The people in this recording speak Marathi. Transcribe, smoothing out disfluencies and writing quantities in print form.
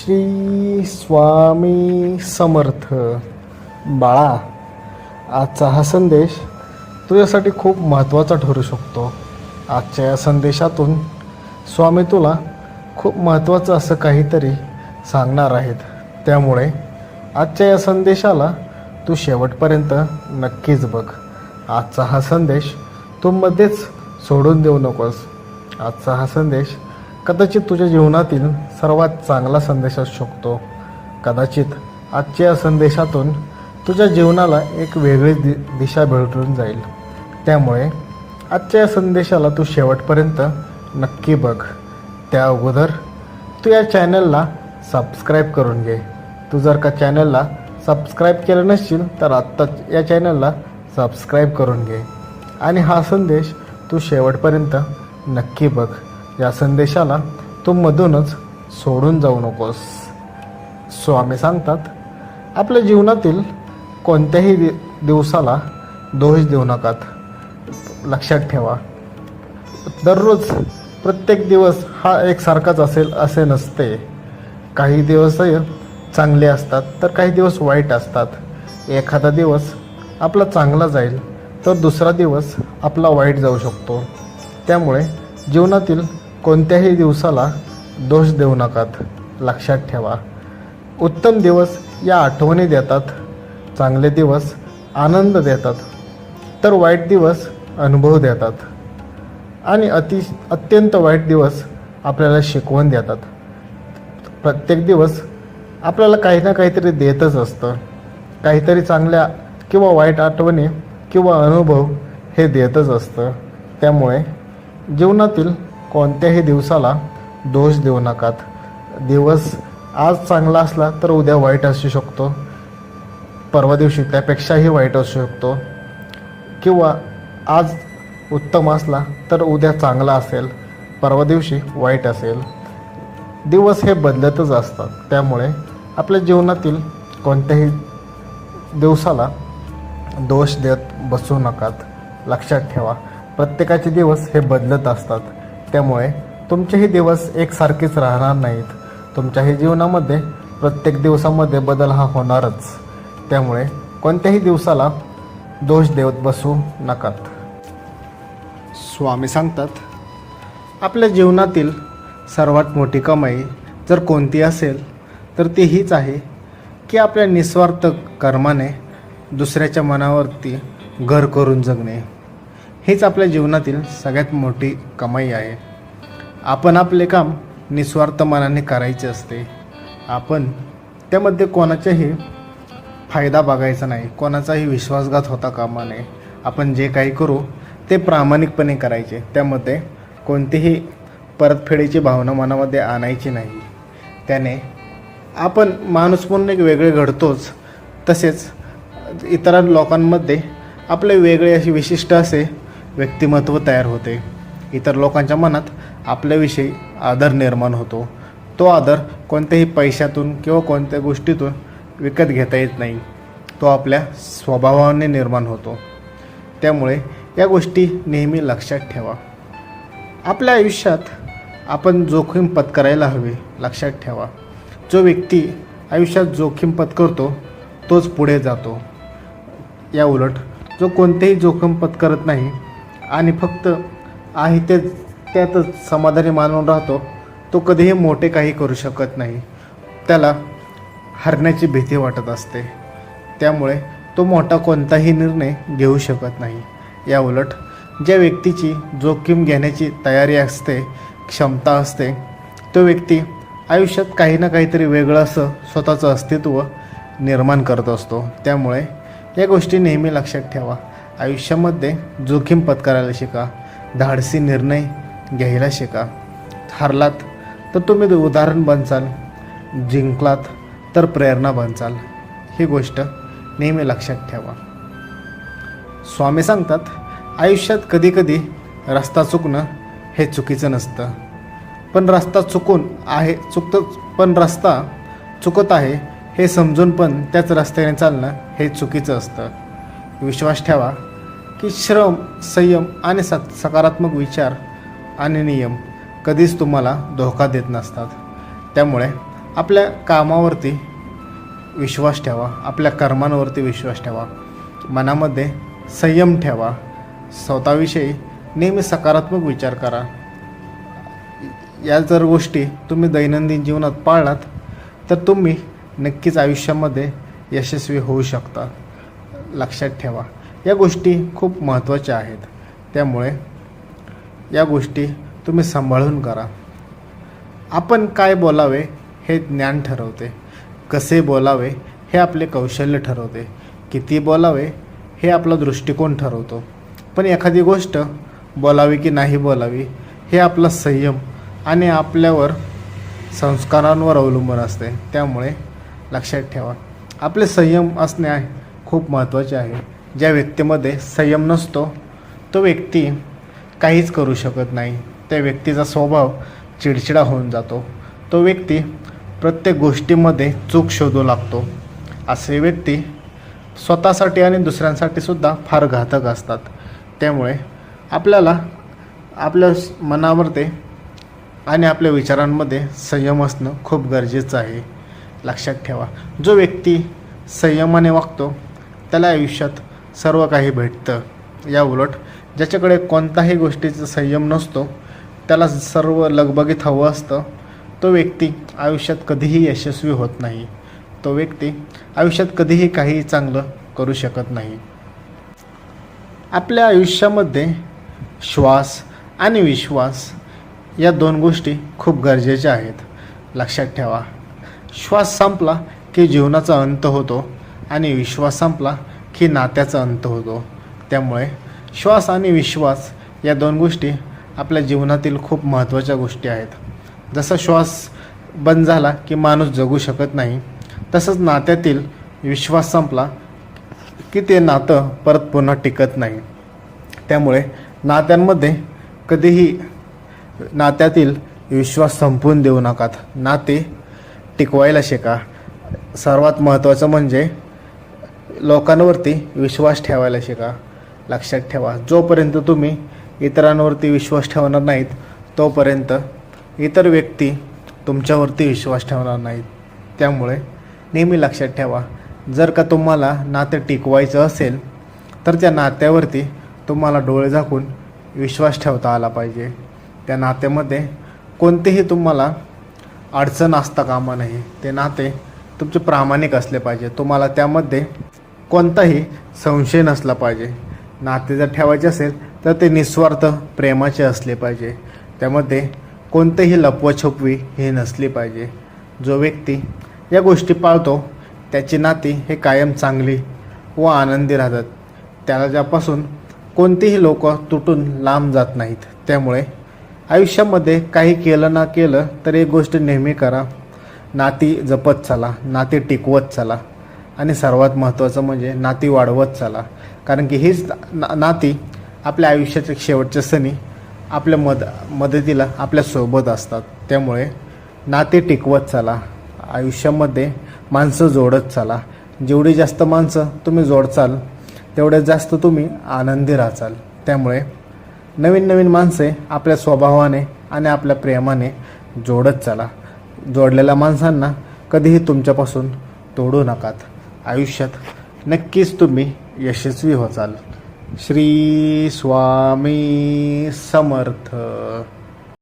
श्री स्वामी समर्थ. बाळा, आजचा हा संदेश तुझ्यासाठी खूप महत्त्वाचा ठरू शकतो. आजच्या या संदेशातून स्वामी तुला खूप महत्त्वाचं असं काहीतरी सांगणार आहेत. त्यामुळे आजच्या या संदेशाला तू शेवटपर्यंत नक्कीच बघ. आजचा हा संदेश तू मध्येच सोडून देऊ नकोस. आजचा हा संदेश कदाचित तुझ्या जीवनातील सर्वात चांगला संदेश असू शकतो. कदाचित आजच्या या संदेशातून तुझ्या जीवनाला एक वेगळी दिशा भेटून जाईल. त्यामुळे आजच्या या संदेशाला तू शेवटपर्यंत नक्की बघ. त्या अगोदर तू या चॅनलला सबस्क्राईब करून घे. तू जर का चॅनलला सबस्क्राईब केलं नसशील तर आत्ताच या चॅनलला सबस्क्राईब करून घे आणि हा संदेश तू शेवटपर्यंत नक्की बघ. या संदेशाला तू मधूनच सोडून जाऊ नकोस. स्वामी सांगतात, आपल्या जीवनातील कोणत्याही दिवसाला दोष देऊ नकात. लक्षात ठेवा, दररोज प्रत्येक दिवस हा एकसारखाच असेल असे नसते. काही दिवस चांगले असतात तर काही दिवस वाईट असतात. एखादा दिवस आपला चांगला जाईल तर दुसरा दिवस आपला वाईट जाऊ शकतो. त्यामुळे जीवनातील कोणत्याही दिवसाला दोष देऊ नकात. लक्षात ठेवा, उत्तम दिवस या आठवणी देतात, चांगले दिवस आनंद देतात, तर वाईट दिवस अनुभव देतात आणि अत्यंत वाईट दिवस आपल्याला शिकवण देतात. प्रत्येक दिवस आपल्याला काही ना काहीतरी देतच असतं. काहीतरी चांगल्या किंवा वाईट आठवणी किंवा अनुभव हे देतच असतं. त्यामुळे जीवनातील कोणत्याही दिवसाला दोष देऊ नकात. दिवस आज चांगला असला तर उद्या वाईट असू शकतो, परवा दिवशी त्यापेक्षाही वाईट असू शकतो, किंवा आज उत्तम असला तर उद्या चांगला असेल, परवा दिवशी वाईट असेल. दिवस हे बदलतच असतात. त्यामुळे आपल्या जीवनातील कोणत्याही दिवसाला दोष देत बसू नकात. लक्षात ठेवा, प्रत्येकाचे दिवस हे बदलत असतात. त्यामुळे तुमचेही दिवस एकसारखेच राहणार नाहीत. तुमच्याही जीवनामध्ये प्रत्येक दिवसामध्ये बदल हा होणारच. त्यामुळे कोणत्याही दिवसाला दोष देत बसू नकात. स्वामी सांगतात, आपल्या जीवनातील सर्वात मोठी कमाई जर कोणती असेल तर ती हीच आहे की आपल्या निस्वार्थ कर्माने दुसऱ्याच्या मनावरती घर करून जगणे. हीच आपल्या जीवनातील सगळ्यात मोठी कमाई आहे. आपण आपले काम निस्वार्थ मनाने करायचे असते. आपण त्यामध्ये कोणाचाही फायदा बघायचा नाही, कोणाचाही विश्वासघात होता कामा नये. आपण जे काही करू ते प्रामाणिकपणे करायचे. त्यामध्ये कोणतीही परतफेडीची भावना मनामध्ये आणायची नाही. त्याने आपण माणूस म्हणून एक वेगळे घडतोच, तसेच इतर लोकांमध्ये आपले वेगळे असे विशिष्ट असे व्यक्तिमत्व तयार होते. इतर लोकांच्या मनात आपल्याविषयी आदर निर्माण होतो. तो आदर कोणत्याही पैशातून किंवा कोणत्या गोष्टीतून विकत घेता येत नाही. तो आपल्या स्वभावाने निर्माण होतो. त्यामुळे या गोष्टी नेहमी लक्षात ठेवा. आपल्या आयुष्यात आपण जोखीम पत्करायला हवी. लक्षात ठेवा, जो व्यक्ती आयुष्यात जोखीम पत्करतो तोच पुढे जातो. या उलट जो कोणतेही जोखीम पत्करत नाही आणि फक्त आहे ते त्यातच समाधानी मानून राहतो, तो कधीही मोठे काही करू शकत नाही. त्याला हरण्याची भीती वाटत असते. त्यामुळे तो मोठा कोणताही निर्णय घेऊ शकत नाही. या उलट ज्या व्यक्तीची जोखीम घेण्याची तयारी असते, क्षमता असते, तो व्यक्ती आयुष्यात काही ना काहीतरी वेगळं असं स्वतःचं अस्तित्व निर्माण करत असतो. त्यामुळे या गोष्टी नेहमी लक्षात ठेवा. आयुष्यामध्ये जोखीम पत्करायला शिका. धाडसी निर्णय घ्यायला शिका. हारलात तर तुम्ही उदाहरण बनचाल, जिंकलात तर प्रेरणा बनचाल. ही गोष्ट नेहमी लक्षात ठेवा. स्वामी सांगतात, आयुष्यात कधीकधी रस्ता चुकणं हे चुकीचं नसतं, पण रस्ता रस्ता चुकत आहे हे समजून पण त्याच रस्त्याने चालणं हे चुकीचं असतं. विश्वास ठेवा की श्रम, संयम आणि सकारात्मक विचार आणि नियम कधीच तुम्हाला धोका देत नसतात. त्यामुळे आपल्या कामावरती विश्वास ठेवा, आपल्या कर्मांवरती विश्वास ठेवा, मनामध्ये संयम ठेवा, स्वतःविषयी नेहमी सकारात्मक विचार करा. या जर गोष्टी तुम्ही दैनंदिन जीवनात पाळलात तर तुम्ही नक्कीच आयुष्यामध्ये यशस्वी होऊ शकता. लक्षात ठेवा, या गोष्टी खूप महत्त्वाच्या आहेत. त्यामुळे या गोष्टी तुम्ही सांभाळून करा. आपण काय बोलावे हे ज्ञान ठरवते, कसे बोलावे हे आपले कौशल्य ठरवते, किती बोलावे हे आपला दृष्टिकोन ठरवतो. पण एखादी गोष्ट बोलावी की नाही बोलावी हे आपला संयम आणि आपल्यावर संस्कारांवर अवलंबून असते. त्यामुळे लक्षात ठेवा, आपले संयम असणे खूप महत्त्वाचे आहे. ज्या व्यक्तीमध्ये संयम नसतो तो व्यक्ती काहीच करू शकत नाही. त्या व्यक्तीचा स्वभाव चिडचिडा होऊन जातो. तो व्यक्ती प्रत्येक गोष्टीमध्ये चूक शोधू लागतो. असे व्यक्ती स्वतःसाठी आणि दुसऱ्यांसाठी सुद्धा फार घातक असतात. त्यामुळे आपल्याला आपल्या मनावरती आणि आपल्या विचारांमध्ये संयम असणं खूप गरजेचं आहे. लक्षात ठेवा, जो व्यक्ती संयमाने वागतो त्याला आयुष्यात सर्व काही भेटतं. या उलट ज्याच्याकडे कोणत्याही गोष्टीचा संयम नसतो, त्याला सर्व लगबगीत हवं असतं, तो व्यक्ती आयुष्यात कधीही यशस्वी होत नाही. तो व्यक्ती आयुष्यात कधीही काही चांगलं करू शकत नाही. आपल्या आयुष्यामध्ये श्वास आणि विश्वास या दोन गोष्टी खूप गरजेच्या आहेत. लक्षात ठेवा, श्वास संपला की जीवनाचा अंत होतो आणि विश्वास संपला की नात्याचा अंत होतो. त्यामुळे श्वास आणि विश्वास या दोन गोष्टी आपल्या जीवनातील खूप महत्त्वाच्या गोष्टी आहेत. जसा श्वास बंद झाला की माणूस जगू शकत नाही, तसंच नात्यातील विश्वास संपला की ते नातं परत पुन्हा टिकत नाही. त्यामुळे नात्यांमध्ये कधीही नात्यातील विश्वास संपवून देऊ नकात. नाते टिकवायला शिका. सर्वात महत्त्वाचं म्हणजे लोकांवरती विश्वास ठेवायला शिका. लक्षात ठेवा, जोपर्यंत तुम्ही इतरांवरती विश्वास ठेवणार नाहीत तोपर्यंत इतर व्यक्ती तुमच्यावरती विश्वास ठेवणार नाहीत. त्यामुळे नेहमी लक्षात ठेवा, जर का तुम्हाला नाते टिकवायचं असेल तर त्या नात्यावरती तुम्हाला डोळे झाकून विश्वास ठेवता आला पाहिजे. त्या नात्यामध्ये कोणतेही तुम्हाला अडचण असता कामा नये. ते नाते तुमचे प्रामाणिक असले पाहिजे. तुम्हाला त्यामध्ये कोणताही संशय नसला पाहिजे. नाते जर ठेवायचे असेल तर ते निस्वार्थ प्रेमाचे असले पाहिजे. त्यामध्ये कोणतेही लपवाछपवी हे नसली पाहिजे. जो व्यक्ती या गोष्टी पाळतो त्याची नाती हे कायम चांगली व आनंदी राहतात. त्याला ज्यापासून कोणतेही लोक तुटून लांब जात नाहीत. त्यामुळे आयुष्यामध्ये काही केलं ना केलं तर एक गोष्ट नेहमी करा, नाती जपत चला, नाती टिकवत चला आणि सर्वात महत्त्वाचं म्हणजे नाती वाढवत चला. कारण की हीच नाती आपल्या आयुष्याच्या शेवटच्या क्षणी आपल्या मदतीला आपल्यासोबत असतात. त्यामुळे नाते टिकवत चला. आयुष्यामध्ये माणसं जोडत चला. जेवढी जास्त माणसं तुम्ही जोडचाल तेवढे जास्त तुम्ही आनंदी राहाल. त्यामुळे नवीन नवीन माणसे आपल्या स्वभावाने आणि आपल्या प्रेमाने जोडत चला. जोडलेल्या माणसांना कधीही तुमच्यापासून तोडू नकात. आयुष्यात नक्कीच तुम्ही यशस्वी होचाल. श्री स्वामी समर्थ.